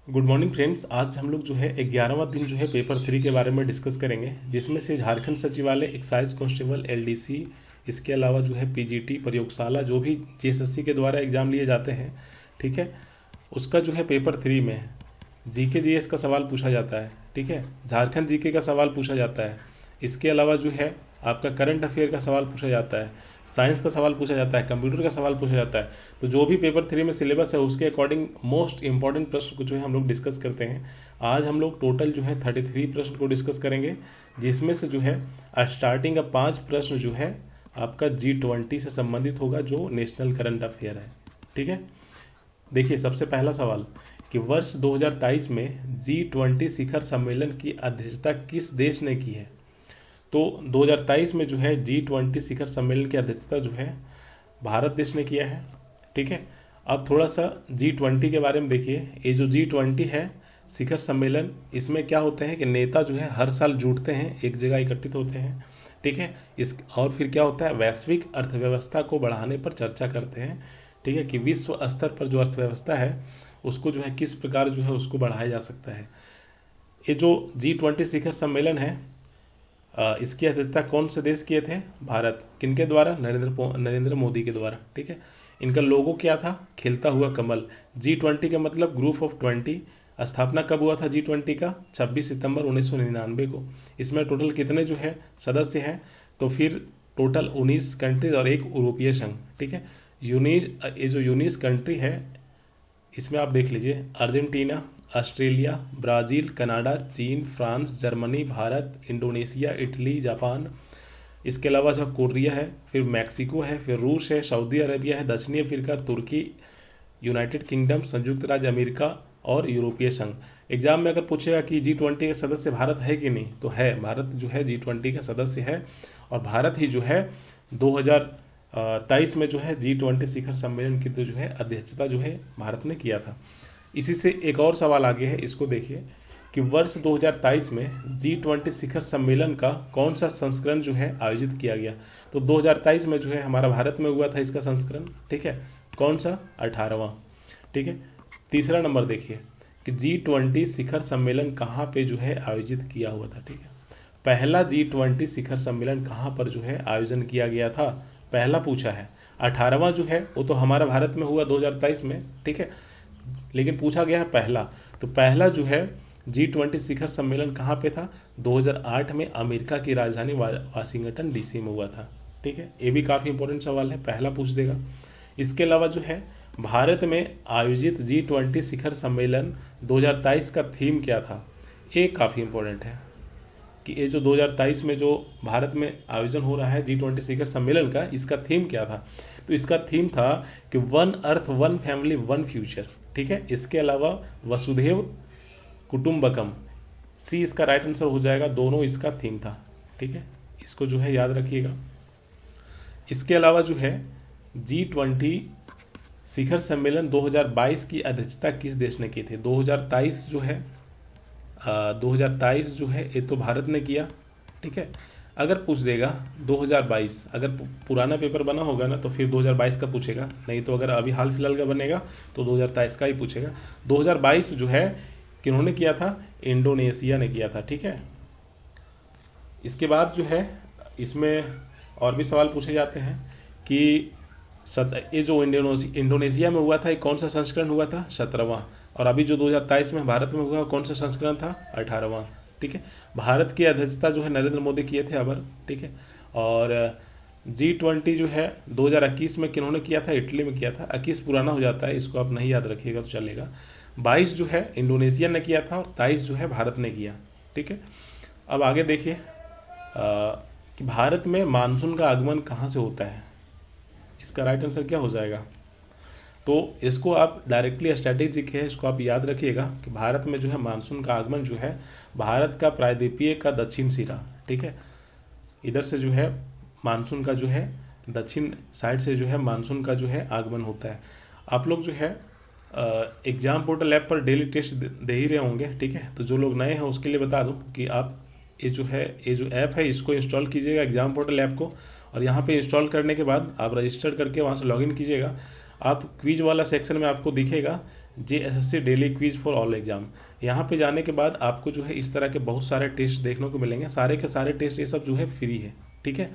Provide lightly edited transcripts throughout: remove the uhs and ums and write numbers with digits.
Good morning friends. आज हम लोग जो है 11वां दिन जो है पेपर 3 के बारे में डिस्कस करेंगे, जिसमें से झारखंड सचिवालय एक्साइज कांस्टेबल एलडीसी, इसके अलावा जो है पीजीटी प्रयोगशाला जो भी जेएसएससी के द्वारा एग्जाम लिए जाते हैं, ठीक है, उसका जो है पेपर 3 में जीके जीएस का सवाल पूछा जाता है। ठीक है, झारखंड जीके का सवाल पूछा जाता है। इसके अलावा जो है आपका करंट अफेयर का सवाल पूछा जाता है, साइंस का सवाल पूछा जाता है, कंप्यूटर का सवाल पूछा जाता है। तो जो भी पेपर 3 में सिलेबस है उसके अकॉर्डिंग मोस्ट इंपॉर्टेंट प्रश्न को जो है हम लोग डिस्कस करते हैं। आज हम लोग टोटल जो है 33 प्रश्न को डिस्कस करेंगे, जिसमें से जो है स्टार्टिंग का 5 प्रश्न जो है आपका G20 से संबंधित होगा, जो नेशनल करंट अफेयर है। ठीक है, देखिए सबसे पहला सवाल कि वर्ष 2023 में G20 शिखर सम्मेलन की अध्यक्षता किस देश ने की है। तो 2023 में जो है G20 शिखर सम्मेलन की अध्यक्षता जो है भारत देश ने किया है। ठीक है, अब थोड़ा सा G20 के बारे में देखिए। ये जो G20 है शिखर सम्मेलन, इसमें क्या होते हैं कि नेता जो है हर साल जुटते हैं, एक जगह एकत्रित होते हैं। ठीक है, इस और फिर क्या होता है, वैश्विक अर्थव्यवस्था को बढ़ाने पर चर्चा करते हैं। ठीक है, कि विश्व स्तर पर जो अर्थव्यवस्था है उसको जो है किस प्रकार जो है उसको बढ़ाया जा सकता है। ये जो G20 शिखर सम्मेलन है, इसकी अध्यक्षता कौन से देश किए थे? भारत। किनके द्वारा? नरेंद्र मोदी के द्वारा। ठीक है, इनका लोगो क्या था? खिलता हुआ कमल। G20 का मतलब ग्रुप ऑफ 20। स्थापना कब हुआ था G20 का? 26 सितंबर 1999 को। इसमें टोटल कितने जो है सदस्य हैं? तो फिर टोटल 19 कंट्रीज और एक यूरोपीय संघ। ठीक है, ये जो 19 कंट्री है, इसमें आप देख लीजिए अर्जेंटीना, ऑस्ट्रेलिया, ब्राज़ील, कनाडा, चीन, France, Germany, Bharat, Indonesia, Italy, Japan. इसके अलावा जो कोरिया है, फिर मैक्सिको है, फिर रूस है, सऊदी अरेबिया है, दक्षिणी अफ्रीका, तुर्की, यूनाइटेड किंगडम, संयुक्त राज्य अमेरिका और यूरोपीय संघ। एग्जाम में अगर पूछेगा कि G20 का सदस्य भारत है कि नहीं, तो है, भारत जो है G20 का सदस्य है। और भारत ही जो है 2023 में जो है G20 शिखर सम्मेलन की जो है अध्यक्षता जो है भारत ने किया था। इसी से एक और सवाल आगे है, इसको देखिए कि वर्ष 2023 में G20 शिखर सम्मेलन का कौन सा संस्करण जो है आयोजित किया गया। तो 2023 में जो है हमारा भारत में हुआ था इसका संस्करण। ठीक है, कौन सा? 18वां। ठीक है, तीसरा नंबर देखिए कि G20 शिखर सम्मेलन कहाँ पे जो है आयोजित किया हुआ था। ठीक है, पहला G20 शिखर सम्मेलन कहाँ पर जो है आयोजन किया गया था, पहला पूछा है। 18वां जो है वो तो हमारा भारत में हुआ 2023 में। ठीक है, लेकिन पूछा गया है पहला। तो पहला जो है G20 शिखर सम्मेलन कहाँ पे था? 2008 में अमेरिका की राजधानी वाशिंगटन डीसी में हुआ था। ठीक है, ये भी काफ़ी इंपॉर्टेंट सवाल है, पहला पूछ देगा। इसके अलावा जो है भारत में आयोजित G20 शिखर सम्मेलन 2023 का थीम क्या था? ये काफ़ी इंपॉर्टेंट है कि ये जो 2023 में जो भारत में आयोजन हो रहा है G20 शिखर सम्मेलन का, इसका थीम क्या था? तो इसका थीम था कि one earth, one family, one future. ठीक है, इसके अलावा वसुधैव कुटुंबकम, सी इसका राइट आंसर हो जाएगा, दोनों इसका थीम था। ठीक है, इसको जो है याद रखिएगा। इसके अलावा जो है G20 शिखर सम्मेलन 2022 की अध्यक्षता किस देश ने की थी? 2023 जो है 2023 जो है ये तो भारत ने किया। ठीक है, अगर पूछ देगा 2022, अगर पुराना पेपर बना होगा ना तो फिर 2022 का पूछेगा, नहीं तो अगर अभी हाल फिलहाल का बनेगा तो 2023 का ही पूछेगा। 2022 जो है किन्होंने किया था? इंडोनेशिया ने किया था। ठीक है, इसके बाद जो है इसमें और भी सवाल पूछे जाते हैं कि ये जो इंडोनेशिया में हुआ था, ये कौन सा संस्करण हुआ था? 17वां। और अभी जो 2023 में भारत में हुआ कौन सा संस्करण था? 18वां। ठीक है, भारत की अध्यक्षता जो है नरेंद्र मोदी किए थे अबर। ठीक है, और G20 जो है 2021 में किन्होंने किया था? इटली में किया था। 21 पुराना हो जाता है, इसको आप नहीं याद रखिएगा तो चलेगा। 22 जो है इंडोनेशिया ने किया था और 23 जो है भारत ने किया। ठीक है, अब आगे देखिए कि भारत में मानसून का आगमन कहाँ से होता है? इसका राइट आंसर क्या हो जाएगा? तो इसको आप डायरेक्टली स्ट्रैटेजिक है, इसको आप याद रखिएगा कि भारत में जो है मानसून का आगमन जो है भारत का प्रायद्वीपीय का दक्षिण सिरा। ठीक है, इधर से जो है मानसून का जो है दक्षिण साइड से जो है मानसून का जो है आगमन होता है। आप लोग जो है एग्जाम पोर्टल ऐप पर डेली टेस्ट दे ही रहे होंगे। ठीक है, तो जो लोग नए हैं उसके लिए बता दूं कि आप ये जो ऐप है इसको इंस्टॉल कीजिएगा, एग्जाम पोर्टल ऐप को, और यहाँ पे इंस्टॉल करने के बाद आप रजिस्टर करके वहाँ से लॉगिन कीजिएगा। आप क्विज वाला सेक्शन में आपको दिखेगा JSSC daily quiz for all exam. यहाँ पे जाने के बाद आपको जो है इस तरह के बहुत सारे टेस्ट देखने को मिलेंगे, सारे के सारे टेस्ट ये सब जो है फ्री है, ठीक है।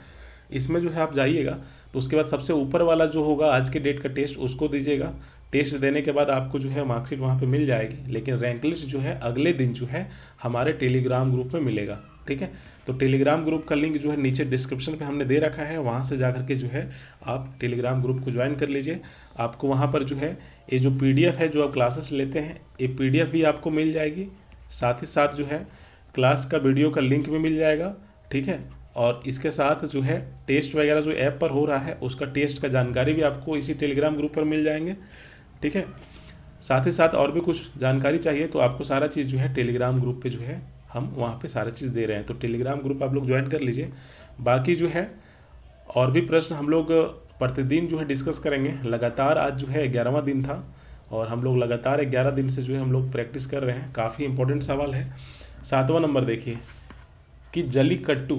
इसमें जो है आप जाइएगा तो उसके बाद सबसे ऊपर वाला जो होगा आज के डेट का टेस्ट उसको दीजिएगा। टेस्ट देने के बाद आपको जो है मार्कशीट वहाँ पे मिल जाएगी, लेकिन रैंक लिस्ट जो है अगले दिन जो है हमारे टेलीग्राम ग्रुप में मिलेगा, ठीक है। तो टेलीग्राम ग्रुप का लिंक जो है नीचे डिस्क्रिप्शन पे हमने दे रखा है, वहाँ से जाकर के जो है आप टेलीग्राम ग्रुप को ज्वाइन कर लीजिए। आपको वहाँ पर जो है ये जो PDF है जो आप क्लासेस लेते हैं ये PDF भी आपको मिल जाएगी, साथ ही साथ जो है क्लास का वीडियो का लिंक भी मिल जाएगा, ठीक है। और इसके साथ जो है टेस्ट वगैरह जो ऐप पर हो रहा है उसका टेस्ट का जानकारी भी आपको इसी टेलीग्राम ग्रुप पर मिल जाएंगे, ठीक है। साथ ही साथ और भी कुछ जानकारी चाहिए तो आपको सारा चीज़ जो है टेलीग्राम ग्रुप पे जो है हम वहाँ पे सारा चीज़ दे रहे हैं, तो टेलीग्राम ग्रुप आप लोग ज्वाइन कर लीजिए। बाकी जो है और भी प्रश्न हम लोग प्रतिदिन जो है डिस्कस करेंगे। लगातार आज जो है 11वां दिन था और हम लोग लगातार 11 दिन से जो है हम लोग प्रैक्टिस कर रहे हैं। काफ़ी इंपॉर्टेंट सवाल है। 7वां नंबर देखिए कि जल्लीकट्टू,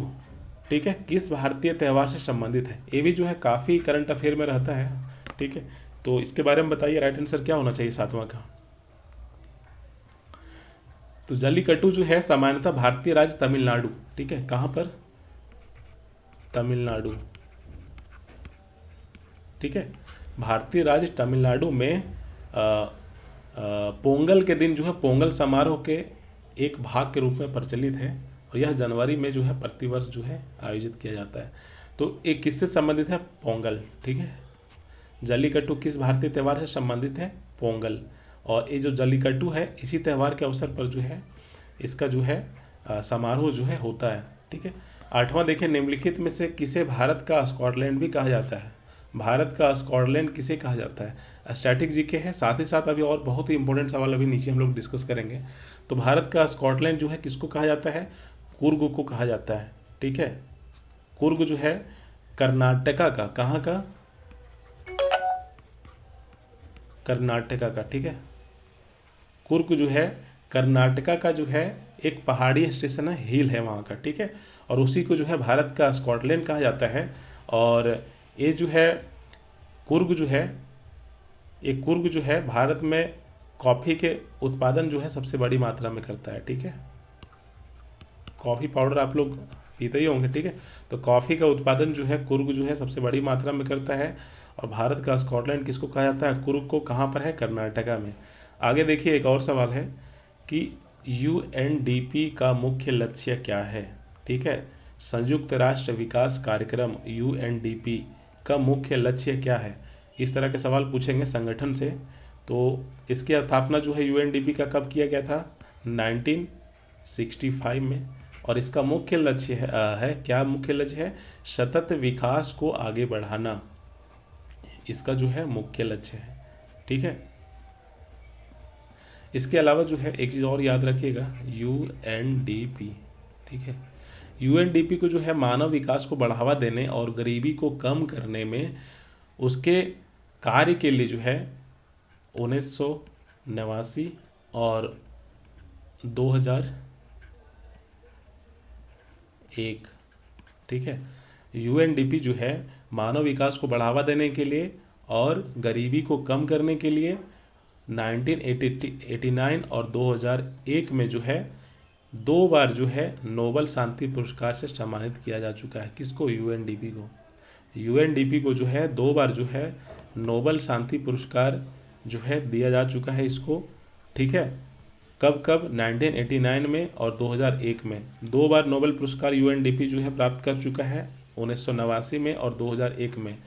ठीक है, किस भारतीय त्यौहार से संबंधित है। ये भी जो है काफ़ी करंट अफेयर में रहता है, ठीक है। तो इसके बारे में बताइए राइट आंसर क्या होना चाहिए 7वां का। तो जल्लीकट्टू जो है सामान्यतः भारतीय राज्य तमिलनाडु, ठीक है, कहाँ पर, तमिलनाडु, ठीक है, भारतीय राज्य तमिलनाडु में पोंगल के दिन जो है पोंगल समारोह के एक भाग के रूप में प्रचलित है और यह जनवरी में जो है प्रतिवर्ष जो है आयोजित किया जाता है। तो एक किससे संबंधित है, पोंगल, ठीक है। जल्लीकट्टू किस भारतीय त्यौहार से संबंधित है, पोंगल। और ये जो जल्लीकट्टू है इसी त्यौहार के अवसर पर जो है इसका जो है समारोह जो है होता है, ठीक है। 8वां देखिए निम्नलिखित में से किसे भारत का स्कॉटलैंड भी कहा जाता है। भारत का स्कॉटलैंड किसे कहा जाता है। स्टैटिक जीके है, साथ ही साथ अभी और बहुत ही इंपॉर्टेंट सवाल अभी नीचे हम लोग डिस्कस करेंगे। तो भारत का स्कॉटलैंड जो है किसको कहा जाता है, कुर्ग को कहा जाता है, ठीक है। कुर्ग जो है कर्नाटका का, कहाँ का, कर्नाटका का, ठीक है। कुर्ग जो है कर्नाटका का जो है एक पहाड़ी स्टेशन है, हिल है वहाँ का, ठीक है। और उसी को जो है भारत का स्कॉटलैंड कहा जाता है। और ये जो है कुर्ग जो है, ये कुर्ग जो है भारत में कॉफ़ी के उत्पादन जो है सबसे बड़ी मात्रा में करता है, ठीक है। कॉफ़ी पाउडर आप लोग पीते ही होंगे, ठीक है। तो कॉफ़ी का उत्पादन जो है कुर्ग जो है सबसे बड़ी मात्रा में करता है। और भारत का स्कॉटलैंड किसको कहा जाता है, कुर्ग को, कहाँ पर है, कर्नाटका में। आगे देखिए एक और सवाल है कि UNDP का मुख्य लक्ष्य क्या है, ठीक है। संयुक्त राष्ट्र विकास कार्यक्रम UNDP का मुख्य लक्ष्य क्या है। इस तरह के सवाल पूछेंगे संगठन से। तो इसकी स्थापना जो है UNDP का कब किया गया था, 1965 में। और इसका मुख्य लक्ष्य है क्या, मुख्य लक्ष्य है सतत विकास को आगे बढ़ाना, इसका जो है मुख्य लक्ष्य है, ठीक है। इसके अलावा जो है एक चीज़ और याद रखिएगा, UNDP, ठीक है। UNDP को जो है मानव विकास को बढ़ावा देने और गरीबी को कम करने में उसके कार्य के लिए जो है 1989 और 2001, ठीक है। UNDP जो है मानव विकास को बढ़ावा देने के लिए और गरीबी को कम करने के लिए 1989 और 2001 में जो है 2 बार जो है नोबल शांति पुरस्कार से सम्मानित किया जा चुका है। किसको, UNDP को। UNDP को जो है 2 बार जो है नोबल शांति पुरस्कार जो है दिया जा चुका है इसको, ठीक है। कब कब, 1989 में और 2001 में 2 बार नोबल पुरस्कार UNDP जो है प्राप्त कर चुका है, 1989 में और 2001 में।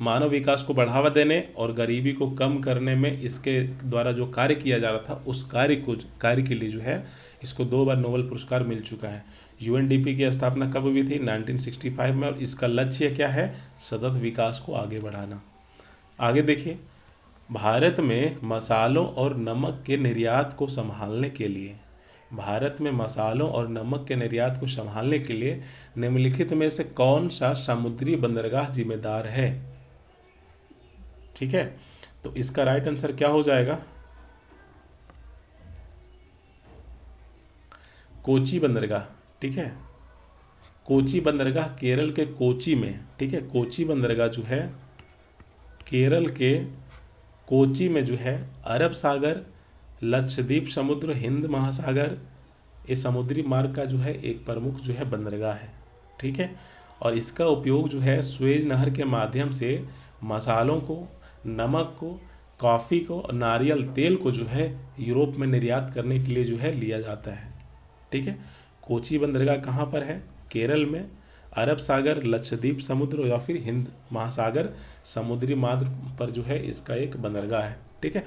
मानव विकास को बढ़ावा देने और गरीबी को कम करने में इसके द्वारा जो कार्य किया जा रहा था उस कार्य के लिए जो है इसको 2 बार नोबेल पुरस्कार मिल चुका है। UNDP की स्थापना कब हुई थी, 1965 में। और इसका लक्ष्य क्या है, सतत विकास को आगे बढ़ाना। आगे देखिए, भारत में मसालों और नमक के निर्यात को संभालने के लिए, भारत में मसालों और नमक के निर्यात को संभालने के लिए निम्नलिखित में से कौन सा समुद्री बंदरगाह जिम्मेदार है, ठीक है। तो इसका राइट आंसर क्या हो जाएगा, कोची बंदरगाह, ठीक है। कोची बंदरगाह केरल के कोची में, ठीक है। कोची बंदरगाह जो है केरल के कोची में जो है अरब सागर, लक्षद्वीप समुद्र, हिंद महासागर, ये समुद्री मार्ग का जो है एक प्रमुख जो है बंदरगाह है। ठीक है, और इसका उपयोग जो है स्वेज नहर के माध्यम से मसालों को, नमक को, कॉफ़ी को और नारियल तेल को जो है यूरोप में निर्यात करने के लिए जो है लिया जाता है। ठीक है, कोची बंदरगाह कहाँ पर है? केरल में। अरब सागर, लक्षद्वीप समुद्र या फिर हिंद महासागर समुद्री मार्ग पर जो है इसका एक बंदरगाह है। ठीक है,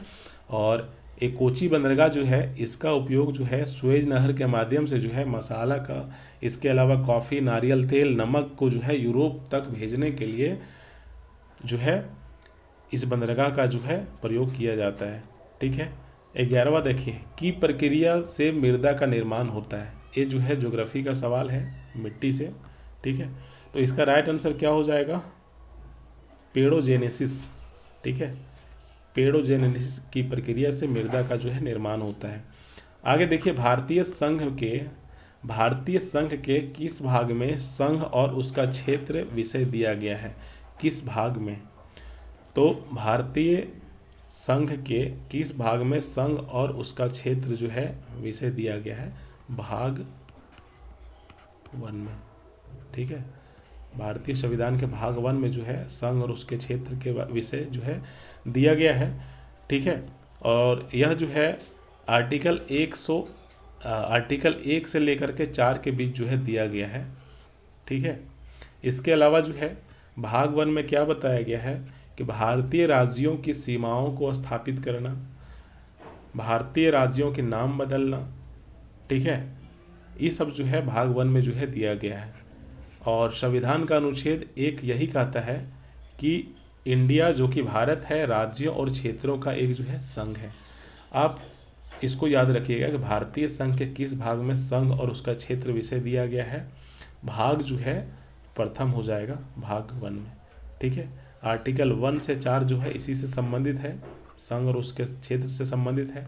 और एक कोची बंदरगाह जो है इसका उपयोग जो है स्वेज नहर के माध्यम से जो है मसाला का, इसके अलावा कॉफ़ी, नारियल तेल, नमक को जो है यूरोप तक भेजने के लिए जो है इस बंदरगाह का जो है प्रयोग किया जाता है। ठीक है, 11वां देखिए, की प्रक्रिया से मृदा का निर्माण होता है। ये जो है ज्योग्राफी का सवाल है, मिट्टी से। ठीक है, तो इसका राइट आंसर क्या हो जाएगा? पेडोजेनेसिस। ठीक है, पेडोजेनेसिस की प्रक्रिया से मृदा का जो है निर्माण होता है। आगे देखिए, भारतीय संघ के किस भाग में संघ और उसका क्षेत्र विषय दिया गया है? किस भाग में? तो भारतीय संघ के किस भाग में संघ और उसका क्षेत्र जो है विषय दिया गया है? भाग 1 में। ठीक है, भारतीय संविधान के भाग 1 में जो है संघ और उसके क्षेत्र के विषय जो है दिया गया है। ठीक है, और यह जो है आर्टिकल 1 से लेकर के 4 के बीच जो है दिया गया है। ठीक है, इसके अलावा जो है भाग 1 में क्या बताया गया है कि भारतीय राज्यों की सीमाओं को स्थापित करना, भारतीय राज्यों के नाम बदलना। ठीक है, ये सब जो है भाग 1 में जो है दिया गया है। और संविधान का अनुच्छेद 1 यही कहता है कि इंडिया जो कि भारत है राज्यों और क्षेत्रों का एक जो है संघ है। आप इसको याद रखिएगा कि भारतीय संघ के किस भाग में संघ और उसका क्षेत्र विषय दिया गया है? भाग जो है प्रथम हो जाएगा, भाग 1 में। ठीक है, आर्टिकल 1 से 4 जो है इसी से संबंधित है, संघ और उसके क्षेत्र से संबंधित है।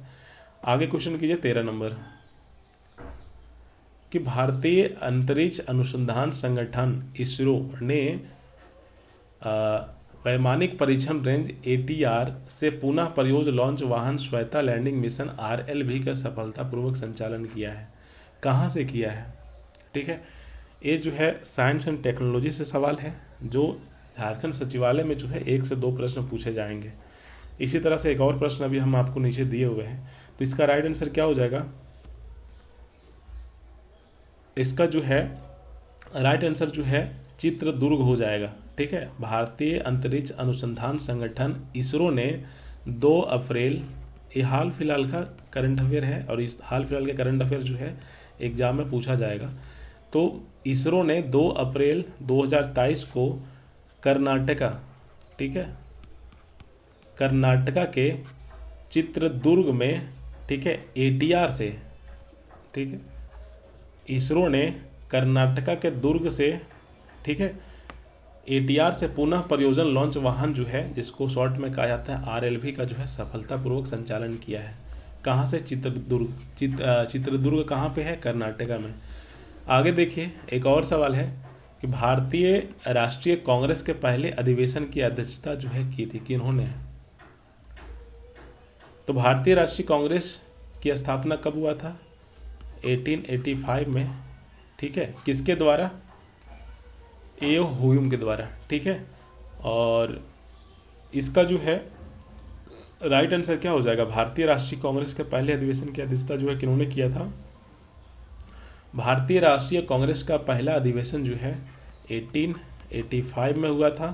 आगे क्वेश्चन कीजिए 13 नंबर, कि भारतीय अंतरिक्ष अनुसंधान संगठन इसरो ने वैमानिक परीक्षण रेंज ATR से पुनः प्रयोज लॉन्च वाहन श्वेता लैंडिंग मिशन RLV का सफलतापूर्वक संचालन किया है। कहाँ से किया है? ठीक है, ये जो है साइंस एंड टेक्नोलॉजी से सवाल है, जो झारखंड सचिवालय में जो है 1 से 2 प्रश्न पूछे जाएंगे। इसी तरह से एक और प्रश्न अभी हम आपको नीचे दिए हुए हैं, तो इसका राइट आंसर क्या हो जाएगा? इसका जो है राइट आंसर जो है चित्रदुर्ग हो जाएगा। ठीक है, भारतीय अंतरिक्ष अनुसंधान संगठन इसरो ने 2 अप्रैल, ये हाल फिलहाल का करंट अफेयर है और इस हाल फिलहाल के करंट अफेयर जो है एग्जाम में पूछा जाएगा। तो इसरो ने 2 अप्रैल 2023 को कर्नाटका, ठीक है, कर्नाटका के चित्रदुर्ग में, ठीक है, ATR से, ठीक है, इसरो ने कर्नाटका के दुर्ग से, ठीक है, ATR से पुनः परियोजना लॉन्च वाहन जो है, जिसको शॉर्ट में कहा जाता है RLV का जो है सफलतापूर्वक संचालन किया है। कहाँ से? चित्रदुर्ग। चित्रदुर्ग कहाँ पे है? कर्नाटका में। आगे देखिए, एक और सवाल है कि भारतीय राष्ट्रीय कांग्रेस के पहले अधिवेशन की अध्यक्षता जो है की थी किन्होंने? तो भारतीय राष्ट्रीय कांग्रेस की स्थापना कब हुआ था? 1885 में। ठीक है, किसके द्वारा? A.O. ह्यूम के द्वारा। ठीक है, और इसका जो है राइट आंसर क्या हो जाएगा? भारतीय राष्ट्रीय कांग्रेस के पहले अधिवेशन की अध्यक्षता जो है किन्होंने किया था? भारतीय राष्ट्रीय कांग्रेस का पहला अधिवेशन जो है 1885 में हुआ था।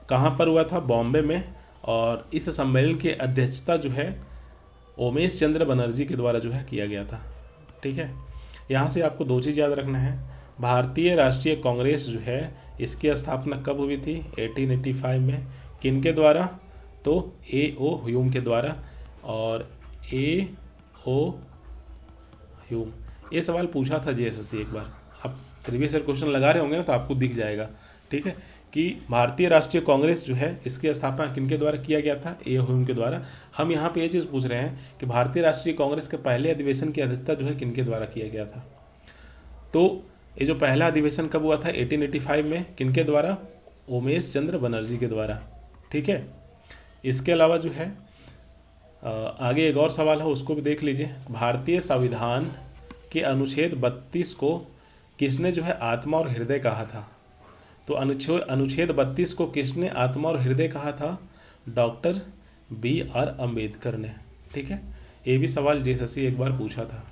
कहाँ पर हुआ था? बॉम्बे में। और इस सम्मेलन की अध्यक्षता जो है उमेश चंद्र बनर्जी के द्वारा जो है किया गया था। ठीक है, यहाँ से आपको 2 चीज़ याद रखना है। भारतीय राष्ट्रीय कांग्रेस जो है इसकी स्थापना कब हुई थी? 1885 में। किनके द्वारा? तो A.O. ह्यूम के द्वारा। और A.O. ह्यूम, ये सवाल पूछा था JSSC एक बार, आप प्रीवियस ईयर क्वेश्चन लगा रहे होंगे ना, तो आपको दिख जाएगा। ठीक है, कि भारतीय राष्ट्रीय कांग्रेस जो है इसकी स्थापना किनके द्वारा किया गया था? A.O. ह्यूम के द्वारा। हम यहाँ पे ये चीज़ पूछ रहे हैं कि भारतीय राष्ट्रीय कांग्रेस के पहले अधिवेशन की अध्यक्षता जो है किनके द्वारा किया गया था? तो ये जो पहला अधिवेशन कब हुआ था? 1885 में। किनके द्वारा? उमेश चंद्र बनर्जी के द्वारा। ठीक है, इसके अलावा जो है आगे एक और सवाल है, उसको भी देख लीजिए। भारतीय संविधान के अनुच्छेद 32 को किसने जो है आत्मा और हृदय कहा था? तो अनुच्छेद 32 को किसने आत्मा और हृदय कहा था? डॉक्टर BR अम्बेडकर ने। ठीक है, ये भी सवाल जेएसएससी एक बार पूछा था।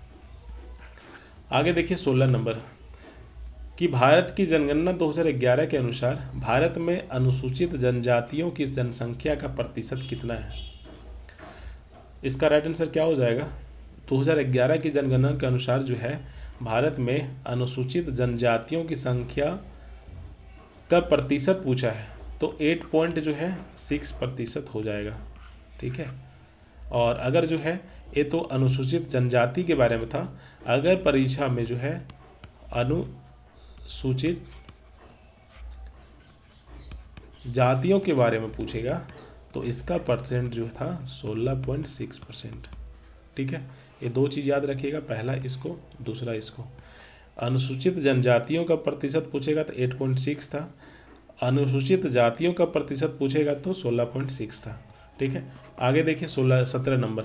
आगे देखिए 16 नंबर कि भारत की जनगणना 2011 के अनुसार भारत में अनुसूचित जनजातियों की जनसंख्या का प्रतिशत कितना है? इसका राइट आंसर क्या हो जाएगा? 2011 की जनगणना के अनुसार जो है भारत में अनुसूचित जनजातियों की संख्या का प्रतिशत पूछा है, तो 8.6% हो जाएगा। ठीक है, और अगर जो है ये तो अनुसूचित जनजाति के बारे में था, अगर परीक्षा में जो है अनुसूचित जातियों के बारे में पूछेगा तो इसका परसेंट जो था 16.6%। ठीक है, ये दो चीज़ याद रखिएगा, पहला इसको, दूसरा इसको। अनुसूचित जनजातियों का प्रतिशत पूछेगा तो 8.6 था, अनुसूचित जातियों का प्रतिशत पूछेगा तो 16.6 था। ठीक है, आगे देखिए 17 नंबर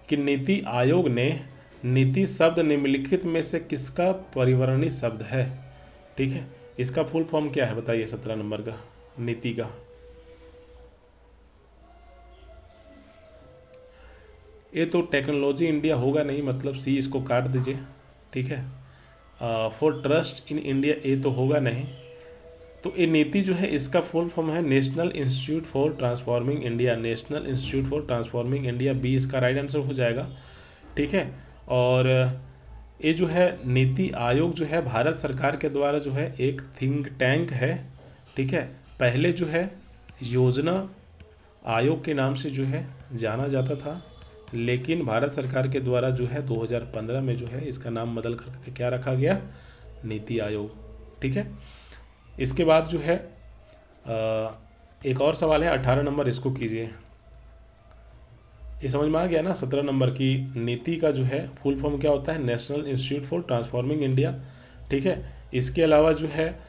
कि नीति आयोग ने नीति शब्द निम्नलिखित में से किसका परिवर्णी शब्द है? ठीक है, इसका फुल फॉर्म क्या है बताइए 17 नंबर का नीति का? ये तो टेक्नोलॉजी इंडिया होगा नहीं, मतलब सी इसको काट दीजिए। ठीक है, फॉर ट्रस्ट इन इंडिया ये तो होगा नहीं, तो ये नीति जो है इसका फुल फॉर्म है national institute for transforming India. National institute for transforming India, B इसका राइट आंसर हो जाएगा। ठीक है, और ये जो है नीति आयोग जो है भारत सरकार के द्वारा जो है एक थिंक टैंक है। ठीक है, पहले जो है योजना आयोग के नाम से जो है जाना जाता था, लेकिन भारत सरकार के द्वारा जो है 2015 में जो है इसका नाम बदल करके क्या रखा गया? नीति आयोग। ठीक है, इसके बाद जो है एक और सवाल है 18 नंबर, इसको कीजिए। ये समझ में आ गया ना 17 नंबर की नीति का जो है फुल फॉर्म क्या होता है? National institute for transforming India. ठीक है, इसके अलावा जो है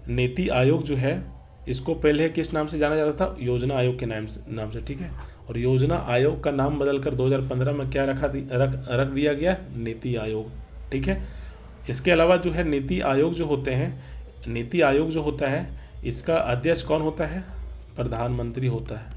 नीति आयोग जो है इसको पहले किस नाम से जाना जाता था? योजना आयोग के नाम से। ठीक है, और योजना आयोग का नाम बदलकर 2015 में क्या रख दिया गया? नीति आयोग। ठीक है, इसके अलावा जो है नीति आयोग जो होते हैं, नीति आयोग जो होता है इसका अध्यक्ष कौन होता है? प्रधानमंत्री होता है।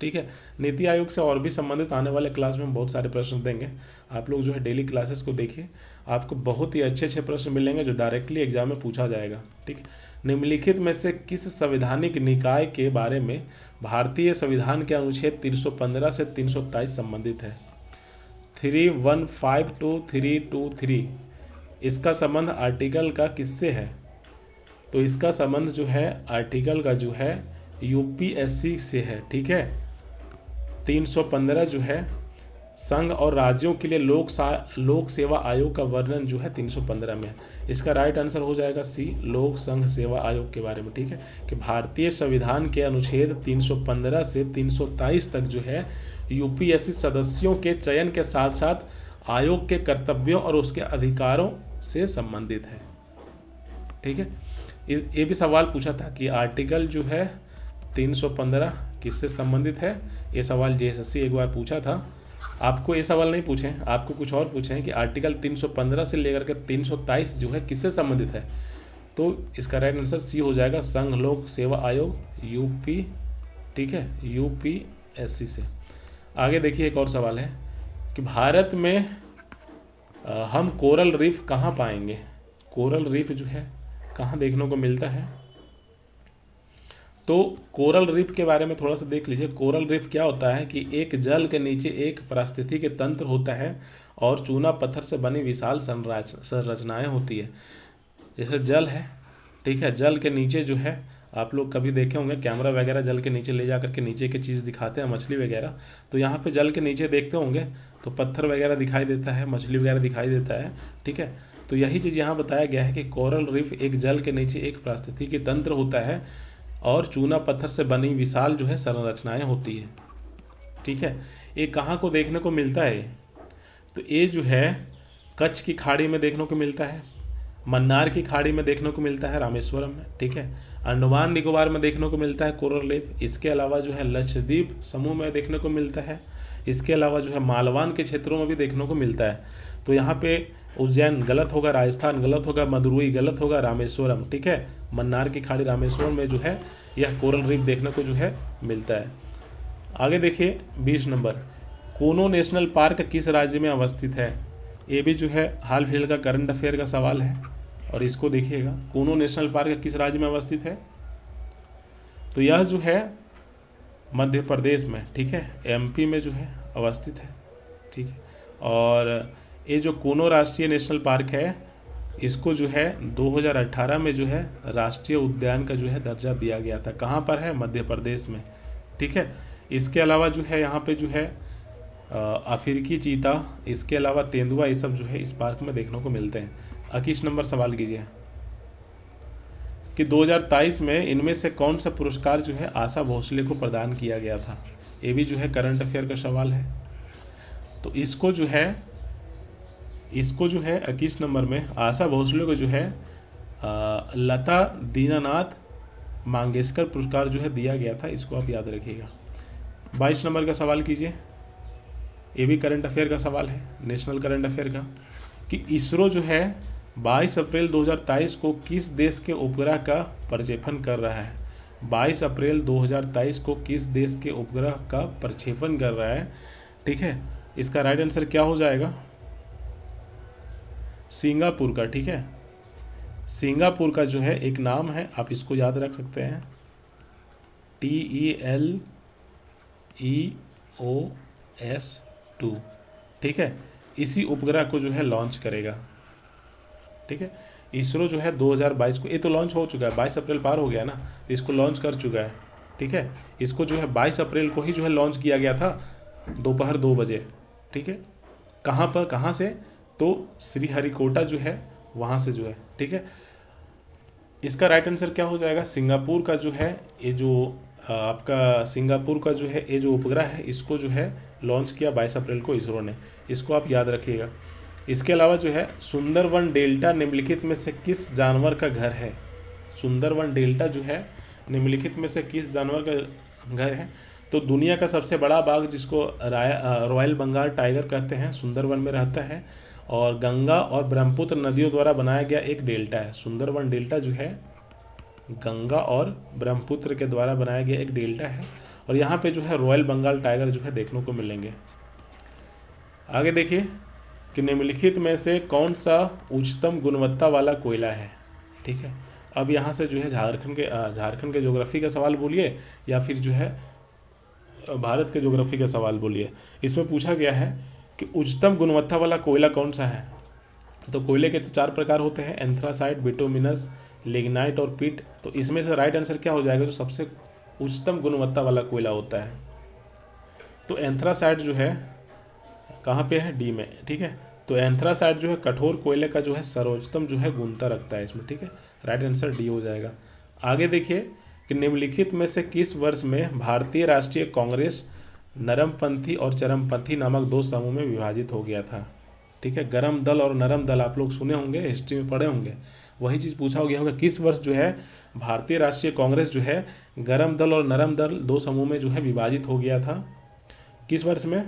ठीक है, नीति आयोग से और भी संबंधित आने वाले क्लास में बहुत सारे प्रश्न देंगे, आप लोग जो है डेली क्लासेस को देखिए, आपको बहुत ही अच्छे अच्छे प्रश्न मिलेंगे जो डायरेक्टली एग्जाम में पूछा जाएगा। ठीक है, निम्नलिखित में से किस संवैधानिक निकाय के बारे में भारतीय संविधान के अनुच्छेद 315 से 327 संबंधित है? 315 to 323, इसका संबंध आर्टिकल का किससे है? तो इसका संबंध जो है आर्टिकल का जो है यूपीएससी से है। ठीक है, 315 जो है संघ और राज्यों के लिए लोक सेवा आयोग का वर्णन जो है 315 में है। इसका राइट आंसर हो जाएगा सी, लोक संघ सेवा आयोग के बारे में। ठीक है, कि भारतीय संविधान के अनुच्छेद 315 से 327 तक जो है यूपीएससी सदस्यों के चयन के साथ साथ आयोग के कर्तव्यों और उसके अधिकारों से संबंधित है। ठीक है, ये भी सवाल पूछा था कि आर्टिकल जो है 315 किससे संबंधित है? ये सवाल जेएसएससी एक बार पूछा था। आपको ये सवाल नहीं पूछे, आपको कुछ और पूछे हैं कि आर्टिकल 315 से लेकर के 327 जो है किससे संबंधित है? तो इसका राइट आंसर सी हो जाएगा, संघ लोक सेवा आयोग, यूपी। ठीक है, यूपीएससी से। आगे देखिए एक और सवाल है कि भारत में हम कोरल रीफ कहाँ पाएंगे? कोरल रीफ जो है कहाँ देखने को मिलता है? तो कोरल रीफ के बारे में थोड़ा सा देख लीजिए। कोरल रीफ क्या होता है कि एक जल के नीचे एक पारिस्थितिकी तंत्र होता है और चूना पत्थर से बनी विशाल संरचनाएं होती है। जैसे जल है, ठीक है, जल के नीचे जो है आप लोग कभी देखे होंगे कैमरा वगैरह जल के नीचे ले जा करके नीचे की चीज़ दिखाते हैं, मछली वगैरह, तो यहाँ पे जल के नीचे देखते होंगे तो पत्थर वगैरह दिखाई देता है, मछली वगैरह दिखाई देता है। ठीक है, तो यही चीज़ यहाँ बताया गया है कि कोरल रीफ एक जल के नीचे एक पारिस्थितिकी तंत्र होता है और चूना पत्थर से बनी विशाल जो है संरचनाएं होती है। ठीक है, ये कहाँ को देखने को मिलता है? तो ये जो है कच्छ की खाड़ी में देखने को मिलता है, मन्नार की खाड़ी में देखने को मिलता है रामेश्वरम में, ठीक है। अंडमान निकोबार में देखने को मिलता है कोरल रीफ। इसके अलावा जो है लक्षद्वीप समूह में देखने को मिलता है। इसके अलावा जो है मालवान के क्षेत्रों में भी देखने को मिलता है। तो यहाँ पे उज्जैन गलत होगा, राजस्थान गलत होगा, मदुरई गलत होगा, रामेश्वरम, ठीक है। मन्नार की खाड़ी रामेश्वरम में जो है यह कोरल रीफ देखने को जो है मिलता है। आगे देखिए 20 नंबर, कूनो नेशनल पार्क किस राज्य में अवस्थित है। ये भी जो है हाल फिलहाल का करंट अफेयर का सवाल है और इसको देखिएगा, कूनो नेशनल पार्क किस राज्य में अवस्थित है। तो यह जो है मध्य प्रदेश में, ठीक है, एमपी में जो है अवस्थित है, ठीक है। और ये जो कूनो राष्ट्रीय नेशनल पार्क है इसको जो है 2018 में जो है राष्ट्रीय उद्यान का जो है दर्जा दिया गया था। कहाँ पर है, मध्य प्रदेश में, ठीक है। इसके अलावा जो है यहाँ पे जो है अफ्रीकी चीता, इसके अलावा तेंदुआ, ये सब जो है इस पार्क में देखने को मिलते हैं। 21 नंबर सवाल कीजिए कि 2023 में इनमें से कौन सा पुरस्कार जो है आशा भोसले को प्रदान किया गया था। ये भी जो है करंट अफेयर का सवाल है। तो इसको जो है 21 नंबर में आशा भोसले को जो है लता दीनानाथ मंगेशकर पुरस्कार जो है दिया गया था। इसको आप याद रखिएगा। 22 नंबर का सवाल कीजिए, ये भी करंट अफेयर का सवाल है, नेशनल करंट अफेयर का, कि इसरो जो है 22 अप्रैल 2023 को किस देश के उपग्रह का प्रक्षेपण कर रहा है। 22 अप्रैल 2023 को किस देश के उपग्रह का प्रक्षेपण कर रहा है, ठीक है। इसका राइट आंसर क्या हो जाएगा, सिंगापुर का, ठीक है। सिंगापुर का जो है एक नाम है, आप इसको याद रख सकते हैं, TELEOS2, ठीक है। इसी उपग्रह को जो है लॉन्च करेगा, ठीक है। इसरो जो है 2022 को, ये तो लॉन्च हो चुका है, 22 अप्रैल पार हो गया ना, तो इसको लॉन्च कर चुका है, ठीक है। इसको जो है 22 अप्रैल को ही जो है लॉन्च किया गया था दोपहर 2 बजे, ठीक है। कहाँ पर, कहाँ से, तो श्रीहरिकोटा जो है वहाँ से जो है, ठीक है। इसका राइट आंसर क्या हो जाएगा, सिंगापुर का जो है ये जो आपका सिंगापुर का जो है ये जो उपग्रह है इसको जो है लॉन्च किया 22 अप्रैल को इसरो ने। इसको आप याद रखिएगा। इसके अलावा जो है सुंदरवन डेल्टा निम्नलिखित में से किस जानवर का घर है। सुंदरवन डेल्टा जो है निम्नलिखित में से किस जानवर का घर है। तो दुनिया का सबसे बड़ा बाघ जिसको रॉयल बंगाल टाइगर कहते हैं सुंदरवन में रहता है और गंगा और ब्रह्मपुत्र नदियों द्वारा बनाया गया एक डेल्टा है। सुंदरवन डेल्टा जो है गंगा और ब्रह्मपुत्र के द्वारा बनाया गया एक डेल्टा है और यहाँ पे जो है रॉयल बंगाल टाइगर जो है देखने को मिलेंगे। आगे देखिए कि निम्नलिखित में से कौन सा उच्चतम गुणवत्ता वाला कोयला है, ठीक है। अब यहाँ से जो है झारखंड के ज्योग्राफी का सवाल बोलिए या फिर जो है भारत के ज्योग्राफी का सवाल बोलिए। इसमें पूछा गया है कि उच्चतम गुणवत्ता वाला कोयला कौन सा है। तो कोयले के तो 4 प्रकार होते हैं, एंथ्रासाइट, बिटुमिनस, लिग्नाइट और पिट। तो इसमें से राइट आंसर क्या हो जाएगा, जो सबसे उच्चतम गुणवत्ता वाला कोयला होता है। तो एंथ्रासाइट जो है कहाँ पे है, डी में, ठीक है। तो एंथ्रासाइट जो है कठोर कोयले का जो है सर्वोच्चतम जो है गुणता रखता है इसमें, ठीक है। राइट आंसर डी हो जाएगा। आगे देखिए कि निम्नलिखित में से किस वर्ष में भारतीय राष्ट्रीय कांग्रेस नरमपंथी और चरमपंथी नामक 2 समूह में विभाजित हो गया था, ठीक है। गरम दल और नरम दल आप लोग सुने होंगे, हिस्ट्री में पढ़े होंगे, वही चीज़ पूछा गया होगा। किस वर्ष जो है भारतीय राष्ट्रीय कांग्रेस जो है गरम दल और नरम दल 2 समूह में जो है विभाजित हो गया था, किस वर्ष में,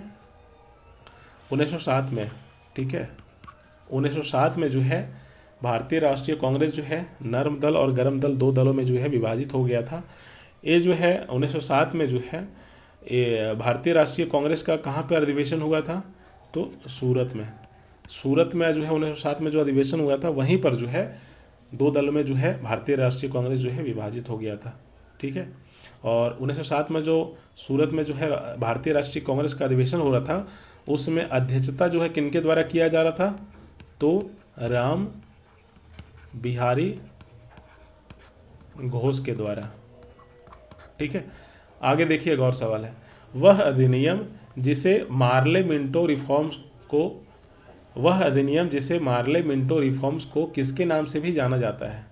1907 में, ठीक है। 1907 में जो है भारतीय राष्ट्रीय कांग्रेस जो है नरम दल और गरम दल 2 दलों में जो है विभाजित हो गया था। ये जो है 1907 में जो है ये भारतीय राष्ट्रीय कांग्रेस का कहाँ पर अधिवेशन हुआ था, तो सूरत में। सूरत में जो है 1907 में जो अधिवेशन हुआ था वहीं पर जो है 2 दलों में जो है भारतीय राष्ट्रीय कांग्रेस जो है विभाजित हो गया था, ठीक है। और 1907 में जो सूरत में जो है भारतीय राष्ट्रीय कांग्रेस का अधिवेशन हो रहा था उसमें अध्यक्षता जो है किनके द्वारा किया जा रहा था, तो राम बिहारी घोष के द्वारा, ठीक है। आगे देखिए गौर सवाल है, वह अधिनियम जिसे मार्ले मिंटो रिफॉर्म्स को किसके नाम से भी जाना जाता है।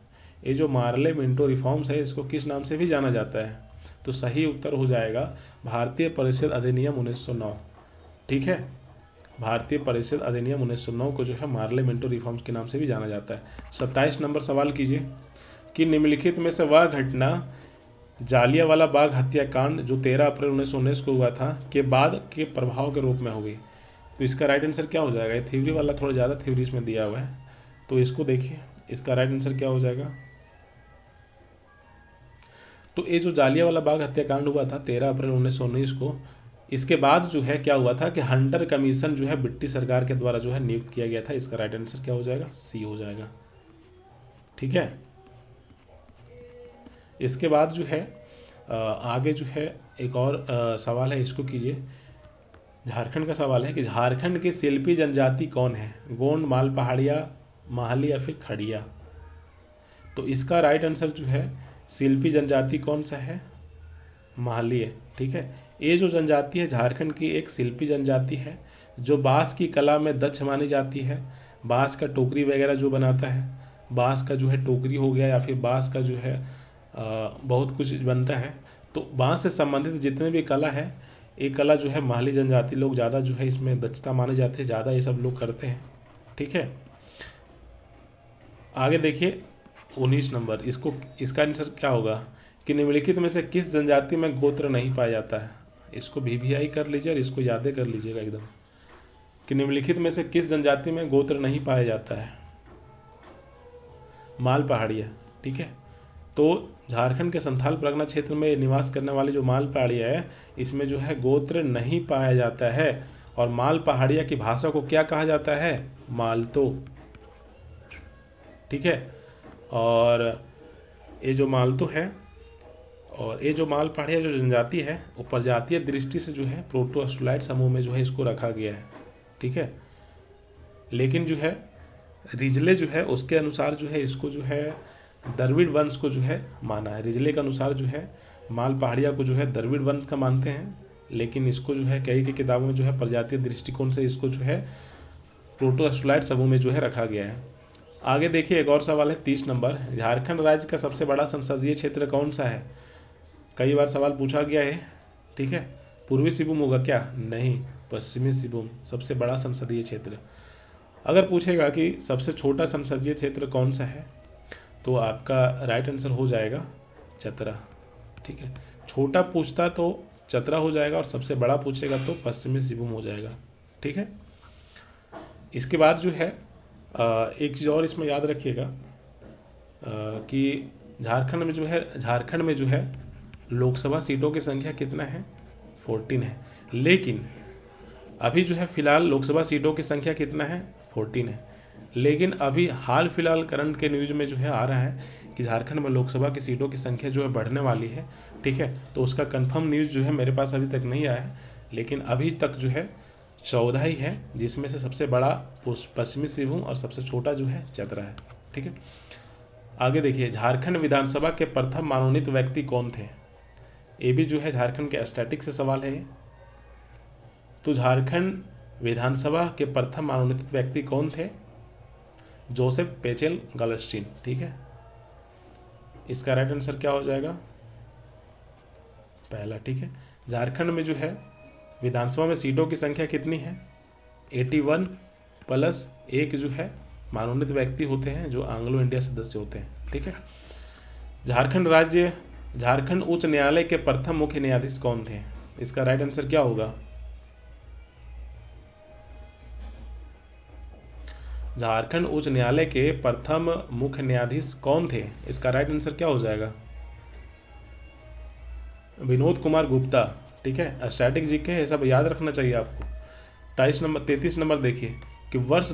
ये जो मार्ले मिंटो रिफॉर्म्स है इसको किस नाम से भी जाना जाता है, तो सही उत्तर हो जाएगा भारतीय परिषद अधिनियम 1909, ठीक है। भारतीय परिषद अधिनियम 1909 को जो है मार्ले मिंटो रिफॉर्म्स के नाम से भी जाना जाता है। 27 नंबर सवाल कीजिए कि निम्नलिखित में से वह घटना जालियांवाला बाग हत्याकांड जो 13 अप्रैल 1919 को हुआ था के बाद के प्रभाव के रूप में हुई। तो इसका राइट आंसर क्या हो जाएगा? ये थ्योरी वाला थोड़ा ज़्यादा थ्योरी इसमें दिया हुआ है, तो इसको देखिए, इसका राइट आंसर क्या हो जाएगा? तो ये जो जालियांवाला बाग हत्याकांड हुआ था 13 अप्रैल 1919 को, इसके बाद जो है क्या हुआ था कि हंटर कमीशन जो है ब्रिटिश सरकार के द्वारा जो है नियुक्त किया गया था। इसका राइट आंसर क्या हो जाएगा? सी हो जाएगा। ठीक है, इसके बाद जो है आगे जो है एक और सवाल है, इसको कीजिए। झारखंड का सवाल है कि झारखंड की शिल्पी जनजाति कौन है? गोंड, माल पहाड़िया, माहली या फिर खड़िया? तो इसका राइट आंसर जो है शिल्पी जनजाति कौन सा है? माहली है। ठीक है, ये जो जनजाति है झारखंड की एक शिल्पी जनजाति है जो बांस की कला में दक्ष मानी जाती है। बांस का टोकरी वगैरह जो बनाता है, बांस का जो है टोकरी हो गया या फिर बांस का जो है बहुत कुछ बनता है। तो बांस से संबंधित जितने भी कला है, ये कला जो है माहली जनजाति लोग ज़्यादा जो है इसमें दक्षता माने जाते हैं, ज़्यादा ये सब लोग करते हैं। ठीक है, आगे देखिए 19 नंबर, इसका आंसर क्या होगा कि निम्नलिखित में से किस जनजाति में गोत्र नहीं पाया जाता है? इसको VVI कर लीजिए और इसको यादें कर लीजिएगा एकदम, कि निम्नलिखित में से किस जनजाति में गोत्र नहीं पाया जाता है? माल पहाड़िया। ठीक है, तो झारखंड के संथाल परगना क्षेत्र में निवास करने वाली जो माल पहाड़िया है, इसमें जो है गोत्र नहीं पाया जाता है। और माल पहाड़िया की भाषा को क्या कहा जाता है? मालतो। ठीक है, और ये जो मालतो है और ये जो माल पहाड़िया जो जनजाति है वो प्रजातीय दृष्टि से जो है प्रोटोस्टुलाइट समूह में जो है इसको रखा गया है। ठीक है, लेकिन जो है रिजले जो है उसके अनुसार जो है इसको जो है द्रविड़ वंश को जो है माना है। रिजले के अनुसार जो है माल पहाड़िया को जो है द्रविड़ वंश का मानते हैं, लेकिन इसको जो है कई किताबों में जो है प्रजातीय दृष्टिकोण से इसको जो है प्रोटोस्टुलाइट समूह में जो है रखा गया है। आगे देखिए एक और सवाल है 30 नंबर, झारखंड राज्य का सबसे बड़ा संसदीय क्षेत्र कौन सा है? कई बार सवाल पूछा गया है। ठीक है, पूर्वी सिंहभूम होगा क्या? नहीं, पश्चिमी सिंहभूम सबसे बड़ा संसदीय क्षेत्र। अगर पूछेगा कि सबसे छोटा संसदीय क्षेत्र कौन सा है, तो आपका राइट आंसर हो जाएगा चतरा। ठीक है, छोटा पूछता तो चतरा हो जाएगा और सबसे बड़ा पूछेगा तो पश्चिमी सिंहभूम हो जाएगा। ठीक है, इसके बाद जो है एक चीज़ और इसमें याद रखिएगा कि झारखंड में जो है लोकसभा सीटों की संख्या कितना है? 14 है। लेकिन अभी जो है फिलहाल लोकसभा सीटों की संख्या कितना है? 14 है। लेकिन अभी हाल फिलहाल करंट के न्यूज में जो है आ रहा है कि झारखंड में लोकसभा की सीटों की संख्या जो है बढ़ने वाली है। ठीक है, तो उसका कंफर्म न्यूज जो है मेरे पास अभी तक नहीं आया है, लेकिन अभी तक जो है 14 ही है, जिसमें से सबसे बड़ा पश्चिमी सिंहभूम और सबसे छोटा जो है चतरा है। ठीक है, आगे देखिए झारखंड विधानसभा के प्रथम मनोनीत व्यक्ति कौन थे? ये भी जो है झारखंड के स्टैटिक से सवाल है। तो झारखंड विधानसभा के प्रथम मनोनीत व्यक्ति कौन थे? जोसेफ पेचेल गलस्टीन। ठीक है, इसका राइट आंसर क्या हो जाएगा? पहला। ठीक है, झारखंड में जो है विधानसभा में सीटों की संख्या कितनी है? 81 प्लस 1 जो है मनोनीत व्यक्ति होते हैं जो एंग्लो इंडिया सदस्य होते हैं। ठीक है, झारखंड उच्च न्यायालय के प्रथम मुख्य न्यायाधीश कौन थे? इसका राइट आंसर क्या होगा? झारखंड उच्च न्यायालय के प्रथम मुख्य न्यायाधीश कौन थे? इसका राइट आंसर क्या हो जाएगा? विनोद कुमार गुप्ता। ठीक है, स्टैटिक जीके है, सब याद रखना चाहिए आपको। 33 नंबर देखिए कि वर्ष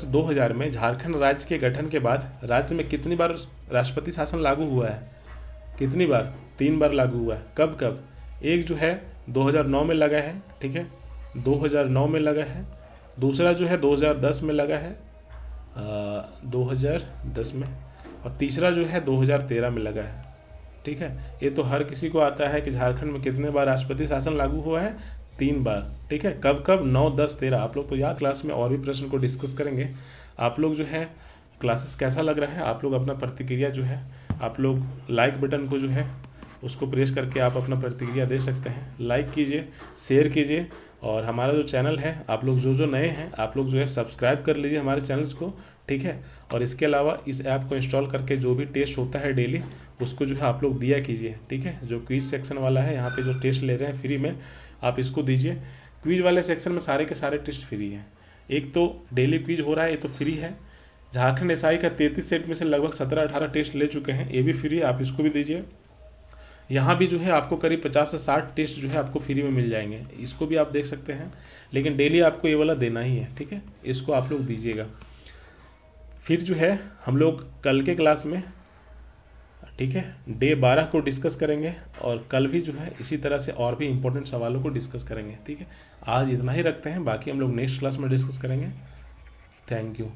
2000 में झारखंड राज्य के गठन के बाद राज्य में कितनी बार राष्ट्रपति शासन लागू हुआ है? कितनी बार? 3 बार लागू हुआ है। कब कब? एक जो है 2009 में लगा है। ठीक है, 2009 में लगा है। दूसरा जो है 2010 में लगा है, 2010 में, और तीसरा जो है 2013 में लगा है। ठीक है, ये तो हर किसी को आता है कि झारखंड में कितने बार राष्ट्रपति शासन लागू हुआ है? 3 बार। ठीक है, कब कब? 9, 10, 13। आप लोग तो याद, क्लास में और भी प्रश्न को डिस्कस करेंगे। आप लोग जो है क्लासेस कैसा लग रहा है, आप लोग अपना प्रतिक्रिया जो है, आप लोग लाइक बटन को जो है उसको प्रेस करके आप अपना प्रतिक्रिया दे सकते हैं। लाइक कीजिए, शेयर कीजिए और हमारा जो चैनल है, आप लोग जो जो नए हैं आप लोग जो है सब्सक्राइब कर लीजिए हमारे चैनल्स को, ठीक है। और इसके अलावा इस ऐप को इंस्टॉल करके जो भी टेस्ट होता है डेली उसको जो है आप लोग दिया कीजिए, ठीक है। जो क्विज सेक्शन वाला है, यहाँ पे जो टेस्ट ले रहे हैं फ्री में, आप इसको दीजिए। क्विज वाले सेक्शन में सारे के सारे टेस्ट फ्री हैं। एक तो डेली क्विज हो रहा है, ये तो फ्री है। झारखंड एसआई का 33 सेट में से लगभग 17-18 टेस्ट ले चुके हैं, ये भी फ्री है, आप इसको भी दीजिए। यहाँ भी जो है आपको करीब 50 से 60 टेस्ट जो है आपको फ्री में मिल जाएंगे, इसको भी आप देख सकते हैं। लेकिन डेली आपको ये वाला देना ही है, ठीक है, इसको आप लोग दीजिएगा। फिर जो है हम लोग कल के क्लास में, ठीक है, डे 12 को डिस्कस करेंगे और कल भी जो है इसी तरह से और भी इंपॉर्टेंट सवालों को डिस्कस करेंगे, ठीक है। आज इतना ही रखते हैं, बाकी हम लोग नेक्स्ट क्लास में डिस्कस करेंगे। Thank you.